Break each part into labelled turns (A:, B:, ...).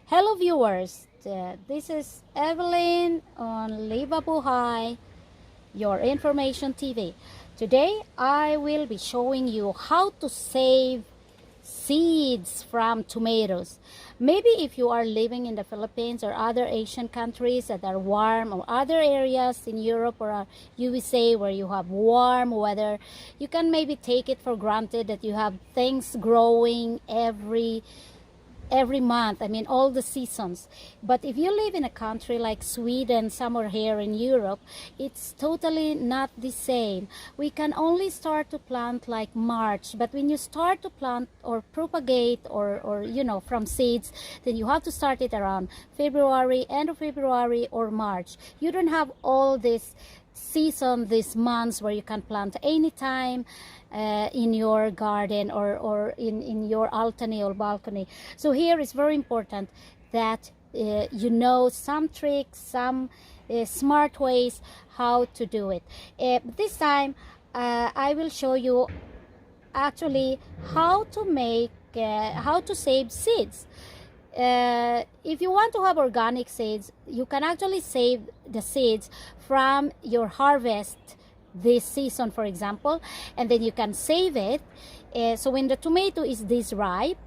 A: Hello viewers, this is Evelyn on Livabuhay, your information TV. Today I will be showing you how to save seeds from tomatoes. Maybe if you are living in the Philippines or other Asian countries that are warm, or other areas in Europe or USA where you have warm weather, you can maybe take it for granted that you have things growing every month. I mean, all the seasons. But if you live in a country like Sweden, somewhere here in Europe, it's totally not the same. We can only start to plant like March, but when you start to plant or propagate or from seeds, then you have to start it around February, end of February or March. You don't have all this season, these months where you can plant anytime in your garden or in your balcony or balcony. So here it's very important that you know some tricks, some smart ways how to do it. This time I will show you actually how to save seeds. If you want to have organic seeds, you can actually save the seeds from your harvest this season, for example, and then you can save it. So when the tomato is this ripe,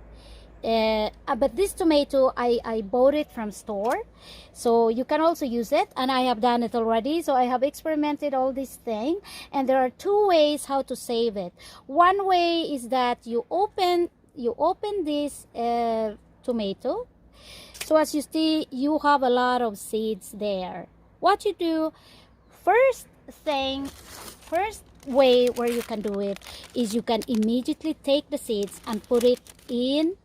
A: but this tomato I bought it from store, so you can also use it, and I have done it already. So I have experimented all this thing, and there are two ways how to save it. One way is that you open this tomato. So as you see, you have a lot of seeds there. What you do, first way where you can do it is you can immediately take the seeds and put it in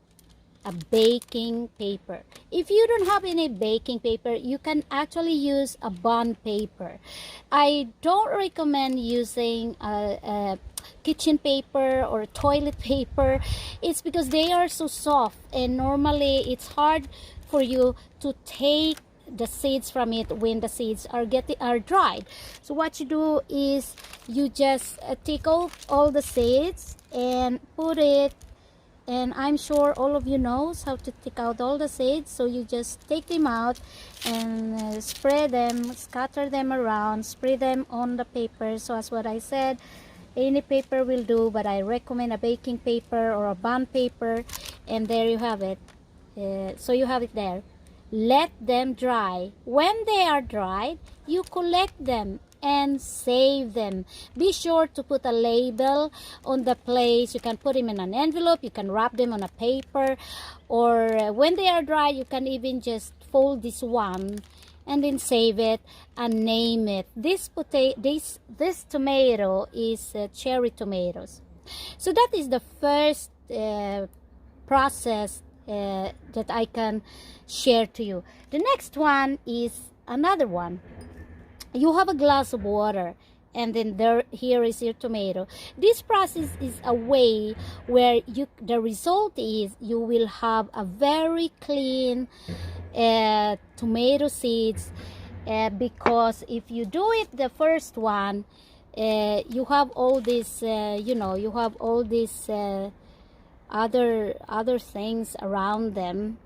A: a baking paper. If you don't have any baking paper, you can actually use a bond paper. I don't recommend using a kitchen paper or toilet paper. It's because they are so soft, and normally it's hard for you to take the seeds from it when the seeds are dried. So what you do is you just take all the seeds and put it, and I'm sure all of you knows how to take out all the seeds. So you just take them out and spread them, scatter them around, spray them on the paper. So as what I said, any paper will do, but I recommend a baking paper or a bond paper. And there you have it. So you have it there. Let them dry. When they are dried, you collect them and save them. Be sure to put a label on the place. You can put them in an envelope, you can wrap them on a paper, or when they are dry, you can even just fold this one and then save it and name it. This tomato is cherry tomatoes. So that is the first process that I can share to you. The next one is another one. You have a glass of water, and then here is your tomato. This process is a way where the result is you will have a very clean tomato seeds, because if you do it the first one, you have all this you have all these other things around them.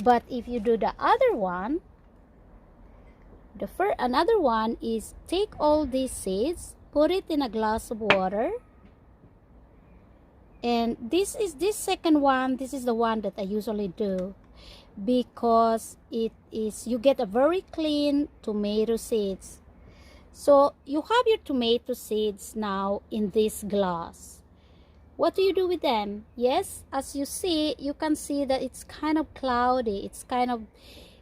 A: But if you do the other one, another one is take all these seeds, put it in a glass of water, and this second one, this is the one that I usually do, because it is, you get a very clean tomato seeds. So you have your tomato seeds now in this glass. What do you do with them? Yes, as you see, you can see that it's kind of cloudy. It's kind of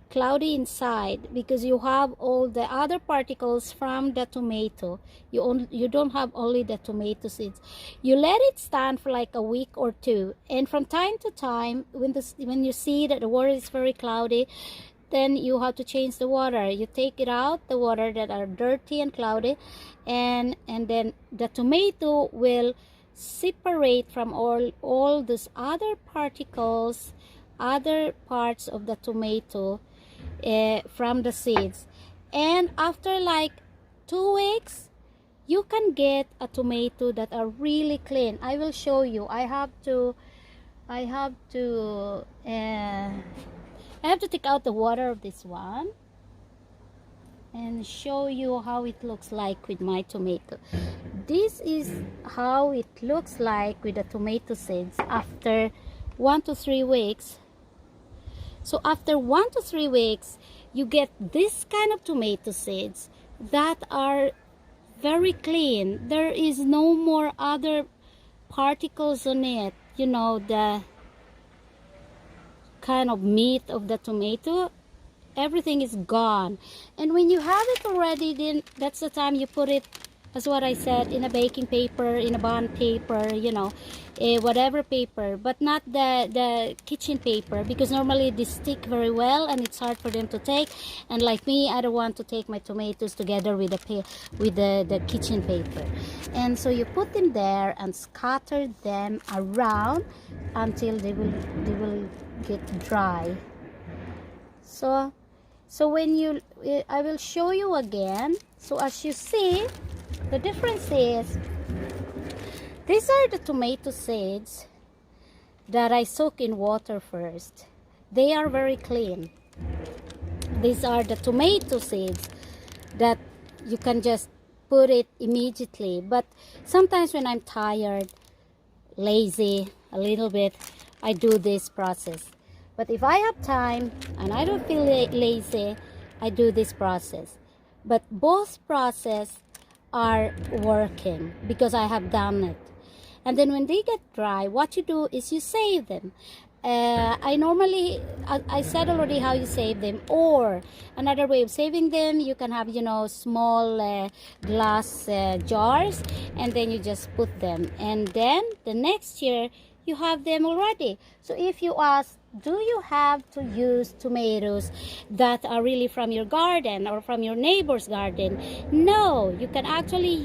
A: cloudy inside because you have all the other particles from the tomato. You don't have only the tomato seeds. You let it stand for like a week or two, and from time to time, when you see that the water is very cloudy, then you have to change the water. You take it out, the water that are dirty and cloudy, and then the tomato will separate from all those other particles, other parts of the tomato from the seeds. And after like 2 weeks, you can get a tomato that are really clean. I will show you. I have to I have to take out the water of this one and show you how it looks like with my tomato. This is how it looks like with the tomato seeds after 1 to 3 weeks. So after 1 to 3 weeks, you get this kind of tomato seeds that are very clean. There is no more other particles on it, you know, the kind of meat of the tomato. Everything is gone. And when you have it already, then that's the time you put it, as what I said, in a baking paper, in a bond paper, you know, whatever paper, but not the kitchen paper, because normally they stick very well and it's hard for them to take. And like me, I don't want to take my tomatoes together with the kitchen paper. And so you put them there and scatter them around until they will get dry. So when you, I will show you again. So as you see, the difference is, these are the tomato seeds that I soak in water first. They are very clean. These are the tomato seeds that you can just put it immediately. But sometimes when I'm tired, lazy a little bit, I do this process. But if I have time and I don't feel lazy, I do this process. But both processes are working because I have done it. And then when they get dry, what you do is you save them. I said already how you save them. Or another way of saving them, you can have, you know, small glass jars, and then you just put them. And then the next year, you have them already. So if you ask, do you have to use tomatoes that are really from your garden or from your neighbor's garden? No, you can actually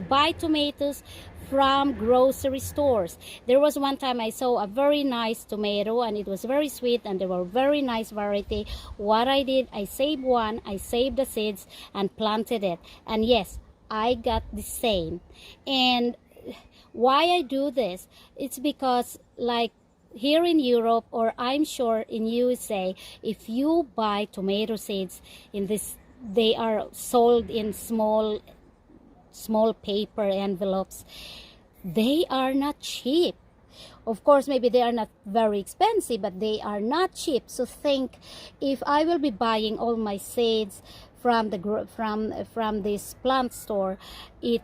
A: buy tomatoes from grocery stores. There was one time I saw a very nice tomato and it was very sweet and they were very nice variety. What I did, I saved one, I saved the seeds and planted it. And yes, I got the same. And why I do this, it's because like here in Europe, or I'm sure in USA, if you buy tomato seeds in this, they are sold in small paper envelopes. They are not cheap. Of course, maybe they are not very expensive, but they are not cheap. So think, if I will be buying all my seeds from this plant store, it's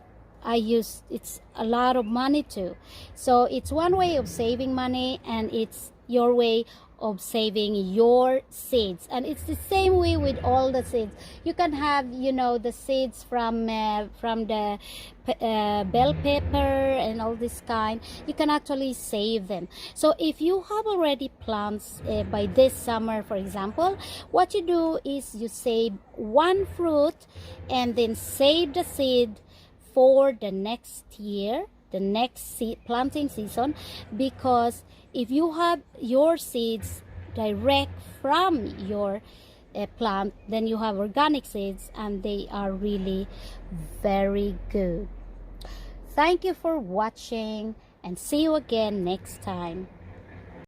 A: a lot of money too. So it's one way of saving money, and it's your way of saving your seeds. And it's the same way with all the seeds. You can have, you know, the seeds from the bell pepper and all this kind. You can actually save them. So if you have already plants by this summer, for example, what you do is you save one fruit and then save the seed for the next year, the next planting season. Because if you have your seeds direct from your plant, then you have organic seeds and they are really very good. Thank you for watching and see you again next time.